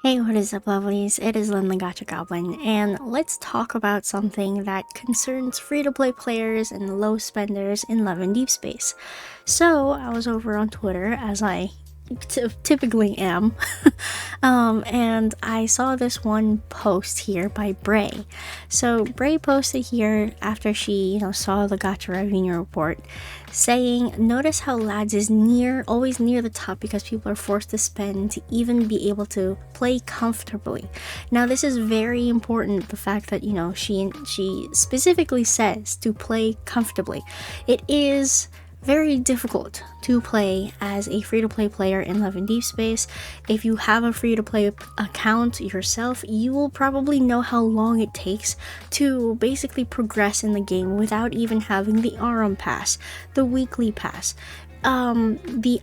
Hey, what is up, lovelies? It is Lynn the Gacha Goblin, and let's talk about something that concerns free-to-play players and low spenders in Love and Deepspace. So, I was over on Twitter, as I typically am, and I saw this one post here by Bray. So, Bray posted here after she, saw the Gacha revenue report, saying, "Notice how lads is always near the top because people are forced to spend to even be able to play comfortably." Now, this is very important. The fact that she specifically says to play comfortably. It is very difficult to play as a free-to-play player in Love and Deepspace. If you have a free-to-play account yourself, you will probably know how long it takes to basically progress in the game without even having the RM pass, the weekly pass, the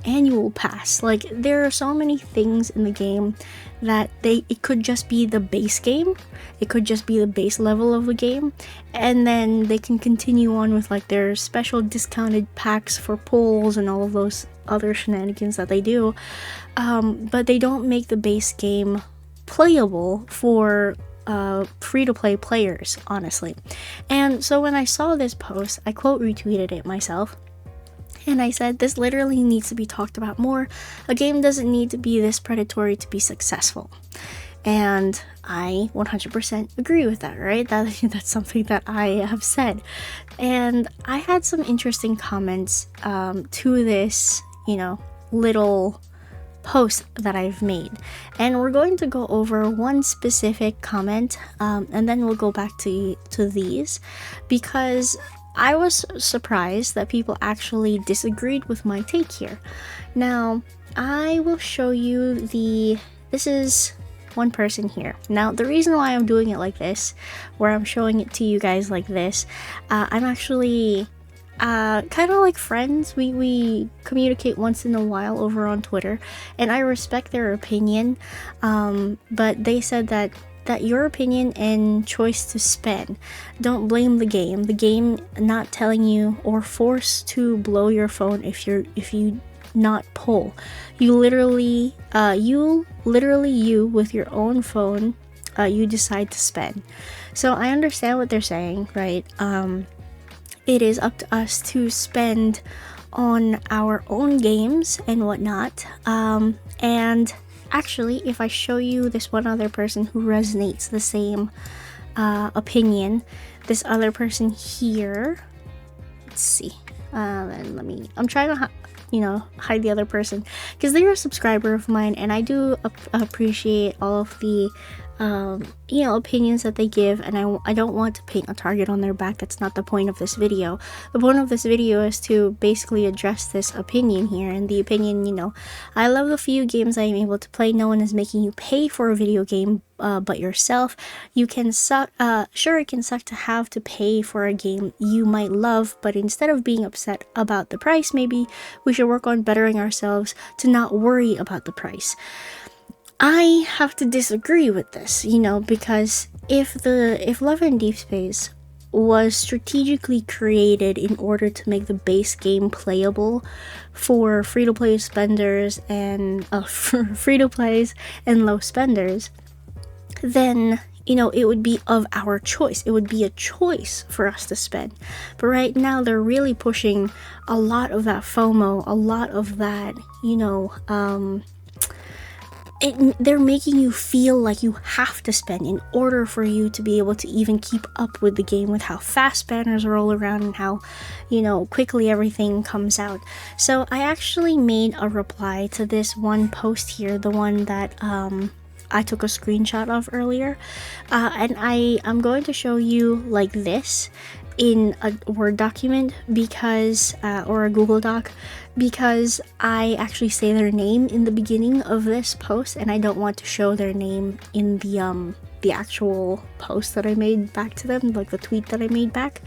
annual pass. Like, there are so many things in the game that it could just be the base game, it could just be the base level of the game, and then they can continue on with like their special discounted packs for pulls and all of those other shenanigans that they do, but they don't make the base game playable for free-to-play players, honestly. And so when I saw this post, I quote retweeted it myself. And I said, this literally needs to be talked about more. A game doesn't need to be this predatory to be successful. And I 100% agree with that, right? That's something that I have said. And I had some interesting comments to this, little post that I've made. And we're going to go over one specific comment, and then we'll go back to these, because I was surprised that people actually disagreed with my take here. Now, I will show you this is one person here. Now, the reason why I'm doing it like this, where I'm showing it to you guys like this, I'm actually kind of like friends. We communicate once in a while over on Twitter, and I respect their opinion, but they said that your opinion and choice to spend, don't blame the game not telling you or force to blow your phone if you not pull. You literally with your own phone, you decide to spend. So I understand what they're saying, right? It is up to us to spend on our own games and whatnot, and actually, if I show you this one other person who resonates the same opinion, this other person here, let's see, and I'm trying to hide the other person because they're a subscriber of mine, and I do appreciate all of the opinions that they give, and I don't want to paint a target on their back. That's not the point of this video. The point of this video is to basically address this opinion here, and the opinion, I love the few games I am able to play. No one is making you pay for a video game but yourself. You can suck, sure, it can suck to have to pay for a game you might love, but instead of being upset about the price, maybe we should work on bettering ourselves to not worry about the price. I have to disagree with this, because if Love and Deepspace was strategically created in order to make the base game playable for free-to-play spenders and free-to-plays and low spenders, then it would be of our choice. It would be a choice for us to spend. But right now, they're really pushing a lot of that FOMO, a lot of that, they're making you feel like you have to spend in order for you to be able to even keep up with the game, with how fast banners roll around and how, quickly everything comes out. So I actually made a reply to this one post here, the one that I took a screenshot of earlier, and I'm going to show you like this in a Word document because or a Google Doc, because I actually say their name in the beginning of this post, and I don't want to show their name in the actual post that I made back to them, like the tweet that I made back.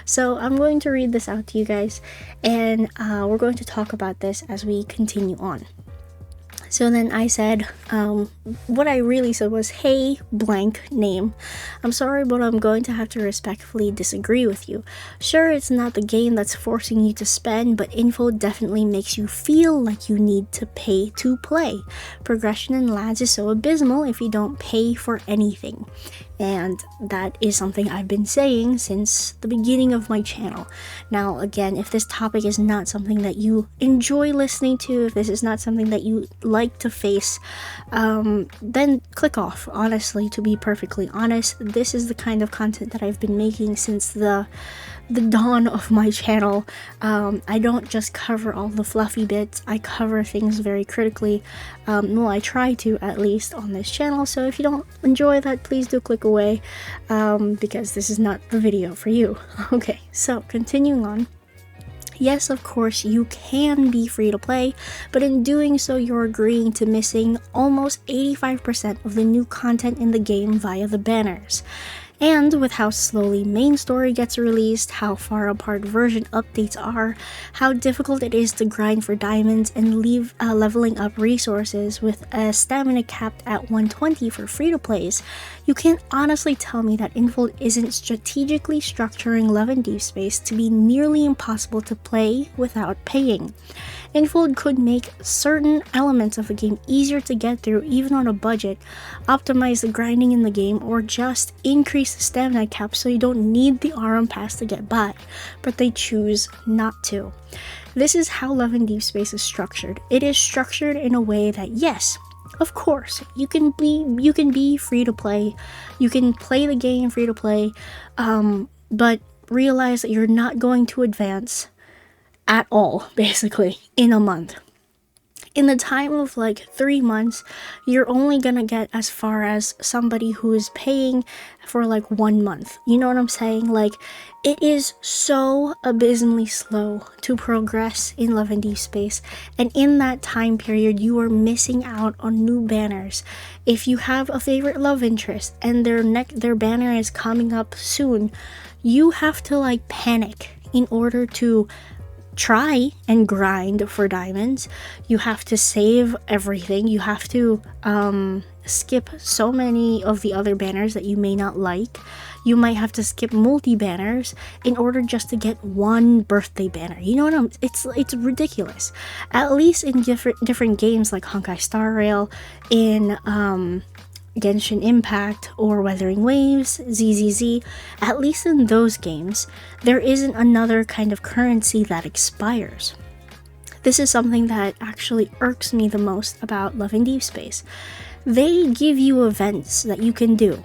So I'm going to read this out to you guys, and we're going to talk about this as we continue on. So then I said, what I really said was, hey, blank name. I'm sorry, but I'm going to have to respectfully disagree with you. Sure, it's not the game that's forcing you to spend, but info definitely makes you feel like you need to pay to play. Progression in LADs is so abysmal if you don't pay for anything. And that is something I've been saying since the beginning of my channel. Now, again, if this topic is not something that you enjoy listening to, if this is not something that you like to face, then click off. Honestly, to be perfectly honest, this is the kind of content that I've been making since the dawn of my channel. I don't just cover all the fluffy bits, I cover things very critically. Well, I try to, at least, on this channel, so if you don't enjoy that, please do click away, because this is not the video for you. Okay, so continuing on. Yes, of course, you can be free to play, but in doing so, you're agreeing to missing almost 85% of the new content in the game via the banners. And with how slowly main story gets released, how far apart version updates are, how difficult it is to grind for diamonds and leave leveling up resources with a stamina capped at 120 for free-to-plays, you can't honestly tell me that Infold isn't strategically structuring Love and Deepspace to be nearly impossible to play without paying. Infold could make certain elements of the game easier to get through even on a budget, optimize the grinding in the game, or just increase the stamina cap so you don't need the RM pass to get by, but they choose not to. This is how Love and Deepspace is structured. It is structured in a way that, yes, of course, you can be free to play, you can play the game free to play, but realize that you're not going to advance at all, basically, in a month. In the time of like 3 months, you're only gonna get as far as somebody who is paying for like 1 month. You know what I'm saying? Like, it is so abysmally slow to progress in Love and Deepspace, and in that time period, you are missing out on new banners. If you have a favorite love interest and their banner is coming up soon, you have to like panic in order to try and grind for diamonds. You have to save everything. You have to skip so many of the other banners that you may not like. You might have to skip multi-banners in order just to get one birthday banner. You know what it's ridiculous. At least in different games like Honkai Star Rail, in Genshin Impact, or Weathering Waves, ZZZ, at least in those games, there isn't another kind of currency that expires. This is something that actually irks me the most about Love and Deepspace. They give you events that you can do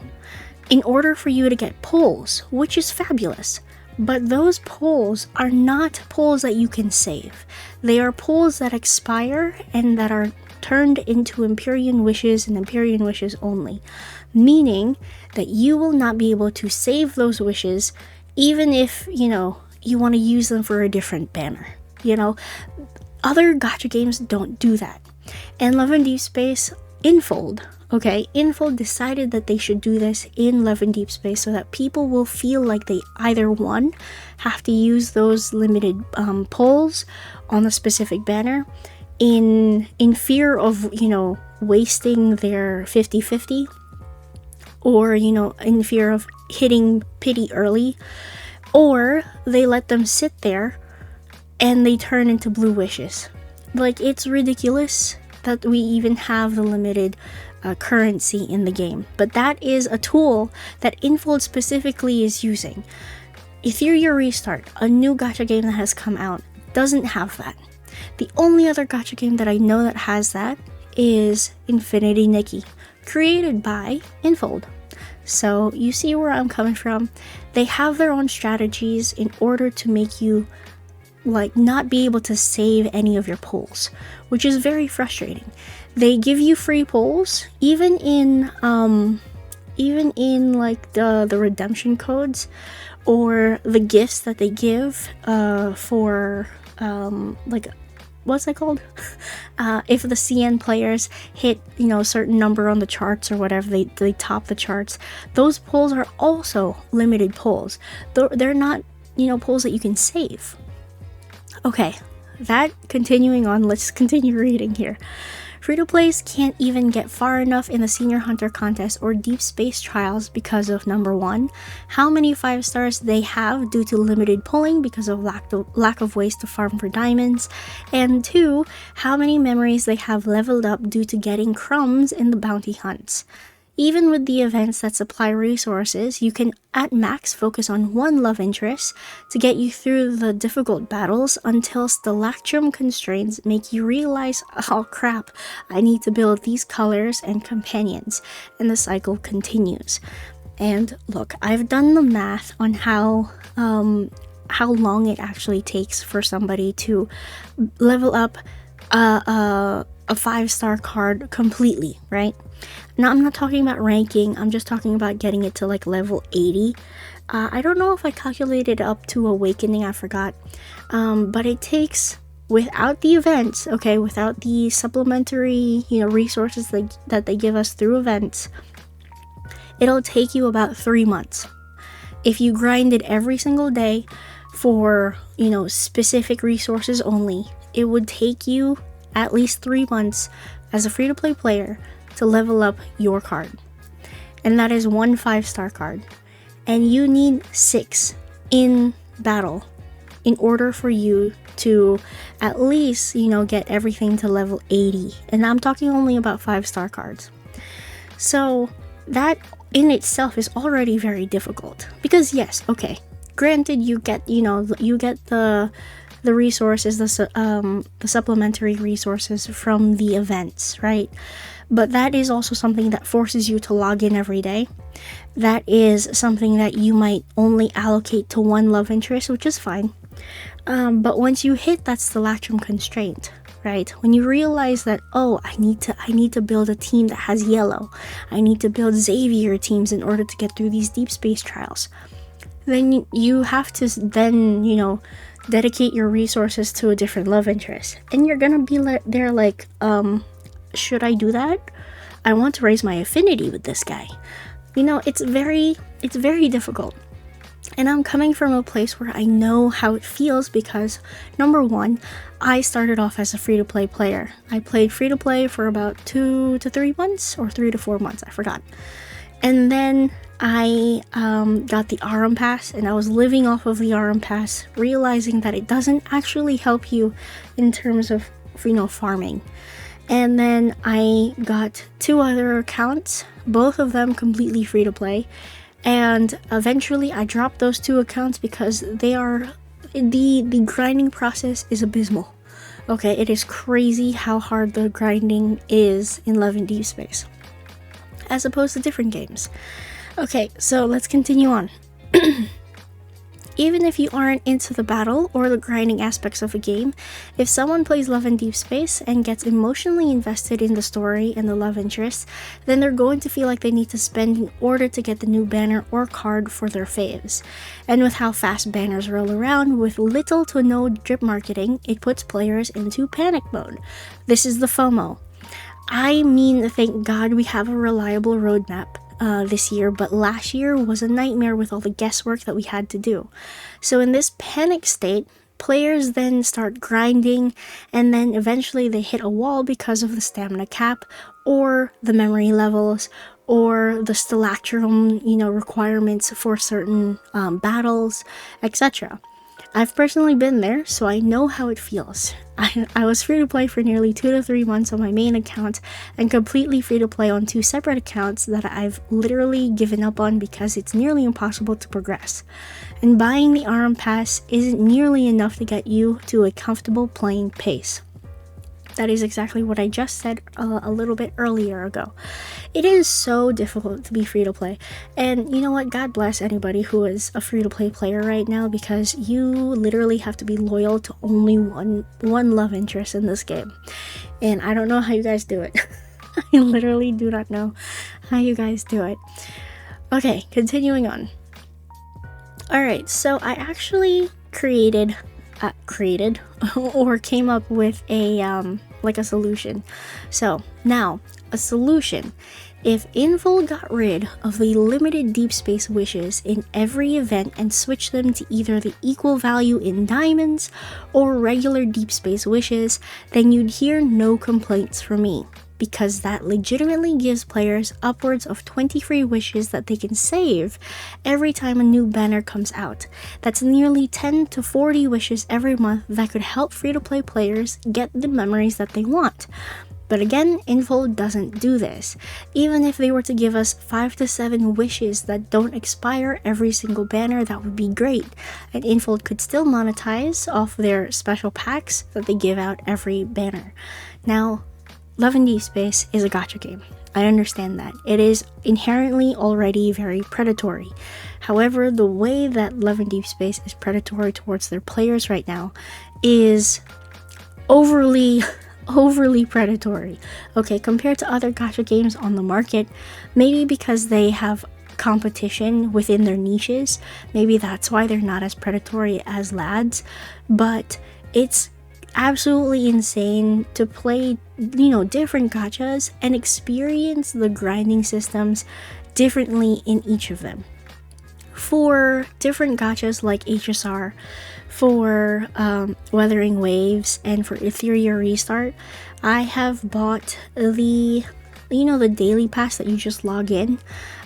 in order for you to get pulls, which is fabulous. But those pulls are not pulls that you can save. They are pulls that expire and that are turned into Empyrean wishes and Empyrean wishes only, meaning that you will not be able to save those wishes even if, you know, you want to use them for a different banner. You know, other gacha games don't do that. And Love and Deepspace, Infold decided that they should do this in Love and Deepspace so that people will feel like they either, one, have to use those limited pulls on a specific banner, in fear of, you know, wasting their 50-50, or, you know, in fear of hitting pity early, or they let them sit there and they turn into blue wishes. Like, it's ridiculous that we even have the limited currency in the game, but that is a tool that Infold specifically is using. Ethereal Restart, a new gacha game that has come out, doesn't have that. The only other gacha game that I know that has that is Infinity Nikki, created by Infold. So you see where I'm coming from. They have their own strategies in order to make you like not be able to save any of your pulls, which is very frustrating. They give you free pulls even in like the redemption codes or the gifts that they give for like, what's that called? If the CN players hit, you know, a certain number on the charts or whatever, they top the charts. Those pulls are also limited pulls. They're not, you know, pulls that you can save. Okay, that continuing on, let's continue reading here. Free-to-plays can't even get far enough in the Senior Hunter contest or Deepspace trials because of number 1, how many 5 stars they have due to limited pulling because of lack of ways to farm for diamonds, and 2, how many memories they have leveled up due to getting crumbs in the bounty hunts. Even with the events that supply resources, you can at max focus on one love interest to get you through the difficult battles until stalactrum constraints make you realize, oh crap, I need to build these colors and companions, and the cycle continues. And look, I've done the math on how long it actually takes for somebody to level up a 5-star card completely, right? Now, I'm not talking about ranking, I'm just talking about getting it to like level 80. I don't know if I calculated up to Awakening, I forgot. But it takes, without the events, okay, without the supplementary, resources that they give us through events, it'll take you about 3 months. If you grind it every single day for, specific resources only, it would take you at least 3 months as a free-to-play player to level up your card. And that is one 5-star card. And you need 6 in battle in order for you to at least, get everything to level 80. And I'm talking only about 5-star cards. So that in itself is already very difficult. Because yes, okay, granted you get, the resources, the supplementary resources from the events, right? But that is also something that forces you to log in every day. That is something that you might only allocate to one love interest, which is fine. But once you hit that stalactrum constraint, right? When you realize that, oh, I need to build a team that has yellow. I need to build Xavier teams in order to get through these Deepspace trials. Then you have to dedicate your resources to a different love interest. And you're gonna be there like, should I do that? I want to raise my affinity with this guy. It's very difficult. And I'm coming from a place where I know how it feels because, number 1, I started off as a free-to-play player. I played free-to-play for about 2 to 3 months, or 3 to 4 months, I forgot. And then I got the RM Pass, and I was living off of the RM Pass, realizing that it doesn't actually help you in terms of, farming. And then I got 2 other accounts, both of them completely free to play. And eventually I dropped those 2 accounts because the grinding process is abysmal. Okay, it is crazy how hard the grinding is in Love and Deepspace, as opposed to different games. Okay, so let's continue on. Even if you aren't into the battle or the grinding aspects of a game, if someone plays Love and Deepspace and gets emotionally invested in the story and the love interest, then they're going to feel like they need to spend in order to get the new banner or card for their faves. And with how fast banners roll around with little to no drip marketing, it puts players into panic mode. This is the FOMO. I mean, thank God we have a reliable roadmap this year, but last year was a nightmare with all the guesswork that we had to do. So in this panic state, players then start grinding, and then eventually they hit a wall because of the stamina cap, or the memory levels, or the stalactrum, requirements for certain battles, etc. I've personally been there, so I know how it feels. I was free to play for nearly 2 to 3 months on my main account and completely free to play on 2 separate accounts that I've literally given up on because it's nearly impossible to progress. And buying the RM Pass isn't nearly enough to get you to a comfortable playing pace. That is exactly what I just said a little bit earlier ago. It is so difficult to be free to play. And you know what? God bless anybody who is a free to play player right now, because you literally have to be loyal to only one love interest in this game. And I don't know how you guys do it. I literally do not know how you guys do it. Okay, continuing on. Alright, so I actually created or came up with a like a solution. So now a solution. If Infold got rid of the limited Deepspace wishes in every event and switched them to either the equal value in diamonds or regular Deepspace wishes, then you'd hear no complaints from me, because that legitimately gives players upwards of 20 free wishes that they can save every time a new banner comes out. That's nearly 10 to 40 wishes every month that could help free-to-play players get the memories that they want. But again, Infold doesn't do this. Even if they were to give us 5 to 7 wishes that don't expire every single banner, that would be great. And Infold could still monetize off their special packs that they give out every banner. Now, Love and Deepspace is a gacha game. I understand that. It is inherently already very predatory. However, the way that Love and Deepspace is predatory towards their players right now is overly predatory. Okay, compared to other gacha games on the market, maybe because they have competition within their niches, maybe that's why they're not as predatory as lads, but it's absolutely insane to play, different gachas and experience the grinding systems differently in each of them. For different gachas like HSR, for Weathering Waves, and for Ethereal Restart, I have bought the daily pass that you just log in.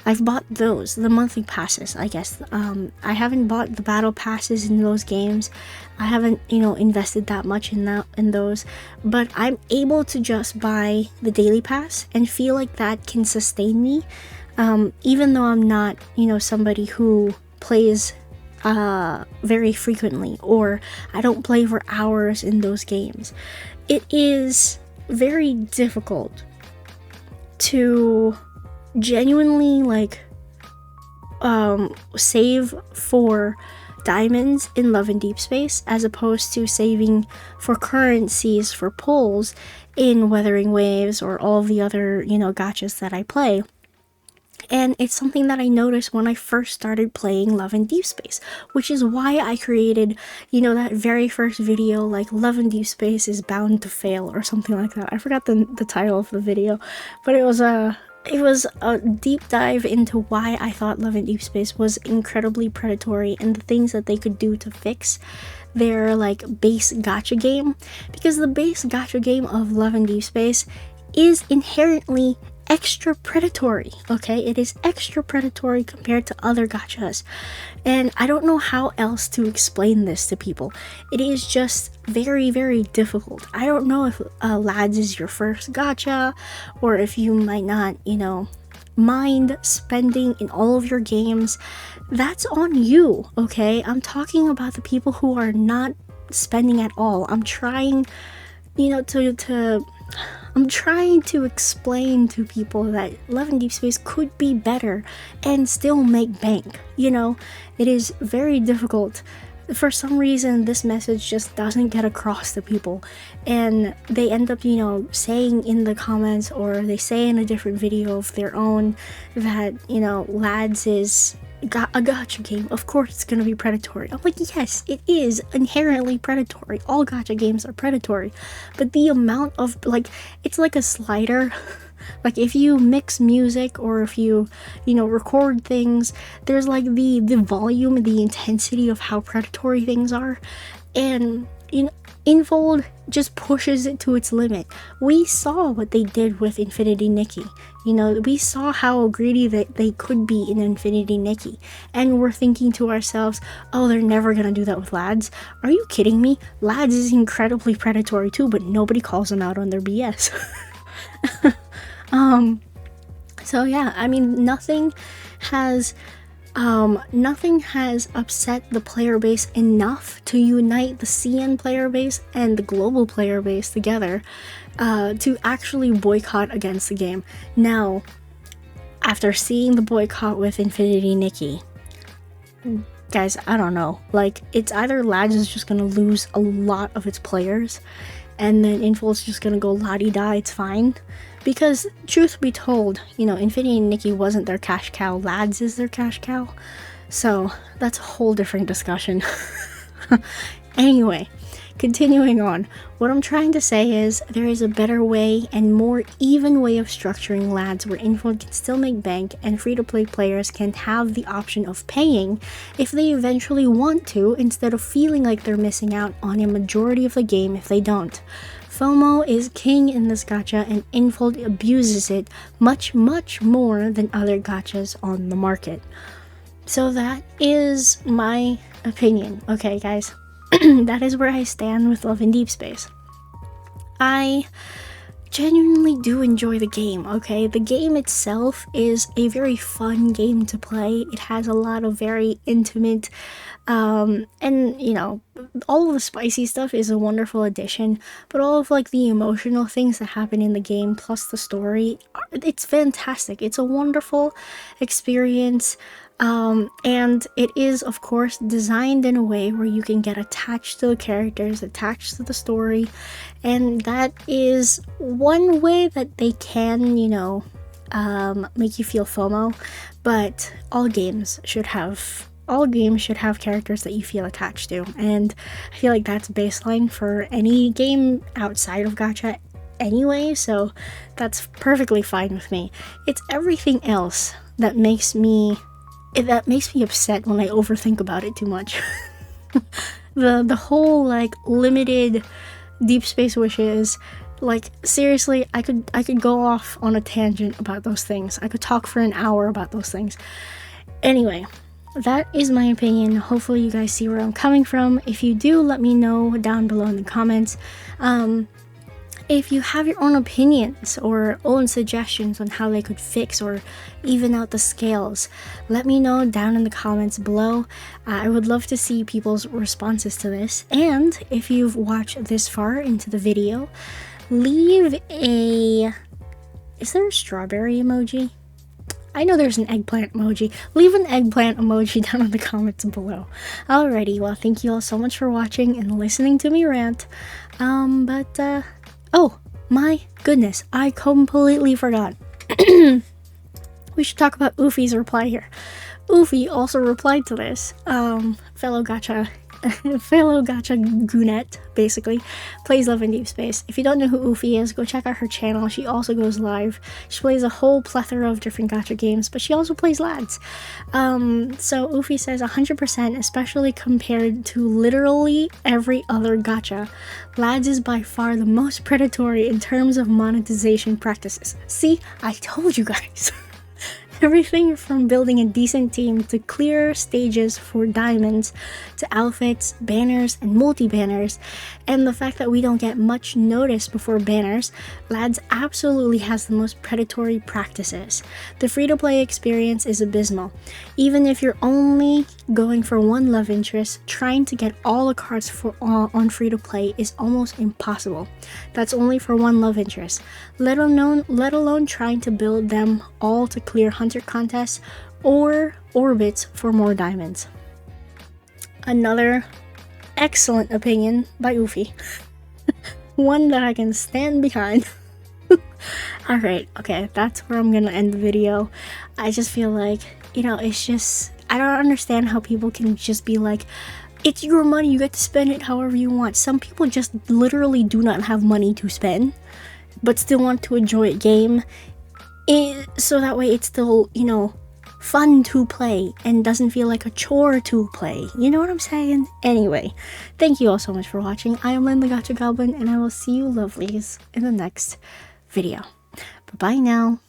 I've bought those, the monthly passes, I guess. I haven't bought the battle passes in those games. I haven't, invested that much in those, but I'm able to just buy the daily pass and feel like that can sustain me, even though I'm not, somebody who plays very frequently, or I don't play for hours in those games. It is very difficult to genuinely save for diamonds in Love and Deepspace as opposed to saving for currencies for pulls in Weathering Waves or all the other gachas that I play. And it's something that I noticed when I first started playing Love and Deepspace, which is why I created, that very first video, like Love and Deepspace is bound to fail or something like that. I forgot the title of the video, but it was a deep dive into why I thought Love and Deepspace was incredibly predatory and the things that they could do to fix their base gacha game, because the base gacha game of Love and Deepspace is inherently extra predatory. Okay, it is extra predatory compared to other gachas, and I don't know how else to explain this to people. It is just very, very difficult. I don't know if lads is your first gacha, or if you might not mind spending in all of your games. That's on you. Okay, I'm talking about the people who are not spending at all. I'm trying I'm trying to explain to people that Love and Deepspace could be better and still make bank. It is very difficult. For some reason, this message just doesn't get across to people, and they end up, saying in the comments, or they say in a different video of their own, that, lads is a gacha game. Of course it's gonna be predatory. I'm like, yes, it is inherently predatory. All gacha games are predatory, but the amount of it's like a slider. Like if you mix music, or if you record things, there's the volume, the intensity of how predatory things are, and Infold just pushes it to its limit. We saw what they did with Infinity Nikki. We saw how greedy that they could be in Infinity Nikki, and we're thinking to ourselves, oh, they're never gonna do that with lads. Are you kidding me? Lads is incredibly predatory too, but nobody calls them out on their BS. So yeah, I mean, nothing has upset the player base enough to unite the CN player base and the global player base together to actually boycott against the game. Now, after seeing the boycott with Infinity Nikki, guys, I don't know. It's either lads is just gonna lose a lot of its players, and then Infold's just gonna go la-di-da, it's fine. Because, truth be told, Infinity Nikki wasn't their cash cow, lads is their cash cow. So, that's a whole different discussion. Anyway, continuing on, what I'm trying to say is there is a better way and more even way of structuring LADs where info can still make bank and free-to-play players can have the option of paying if they eventually want to, instead of feeling like they're missing out on a majority of the game if they don't. FOMO is king in this gacha, and Infold abuses it much more than other gachas on the market. So that is my opinion. Okay, guys, that is where I stand with Love in Deepspace. I genuinely do enjoy the game, okay? The game itself is a very fun game to play. It has a lot of very intimate, and you know, all of the spicy stuff is a wonderful addition, but all of like the emotional things that happen in the game plus the story, it's fantastic. It's a wonderful experience. And it is, of course, designed in a way where you can get attached to the characters, attached to the story, and that is one way that they can, you know, make you feel FOMO. But all games should have characters that you feel attached to, and I feel like that's baseline for any game outside of gacha anyway, so that's perfectly fine with me. It's everything else that makes me upset when I overthink about it too much. the whole like limited deep space wishes, like seriously, I could go off on a tangent about those things. I could talk for an hour about those things. Anyway, that is my opinion. Hopefully you guys see where I'm coming from. If you do, let me know down below in the comments. If you have your own opinions or own suggestions on how they could fix or even out the scales, let me know down in the comments below. I would love to see people's responses to this. And if you've watched this far into the video, leave a... Is there a strawberry emoji? I know there's an eggplant emoji. Leave an eggplant emoji down in the comments below. Alrighty, well, thank you all so much for watching and listening to me rant. Oh my goodness, I completely forgot. We should talk about Uffys Reply here. Uffy also replied to this. Fellow gacha goonette, basically, plays Love in Deepspace. If you don't know who Uffy is, go check out her channel. She also goes live. She plays a whole plethora of different gacha games, but she also plays LADs. So Uffy says 100%, especially compared to literally every other gacha. LADs is by far the most predatory in terms of monetization practices. See, I told you guys. Everything from building a decent team to clear stages for diamonds to outfits, banners, and multi-banners, and the fact that we don't get much notice before banners, LADs absolutely has the most predatory practices. The free-to-play experience is abysmal. Even if you're only going for one love interest, trying to get all the cards on free-to-play is almost impossible. That's only for one love interest, let alone trying to build them all to clear hunter contests or orbits for more diamonds. Another excellent opinion by Uffy. One that I can stand behind. Alright, okay, that's where I'm gonna end the video. I just feel like, you know, it's just, I don't understand how people can just be like, it's your money, you get to spend it however you want. Some people just literally do not have money to spend, but still want to enjoy a game. So that way it's still, you know, fun to play and doesn't feel like a chore to play. You know what I'm saying? Anyway, thank you all so much for watching. I am Lynn the Gacha Goblin, and I will see you lovelies in the next video. Bye-bye now.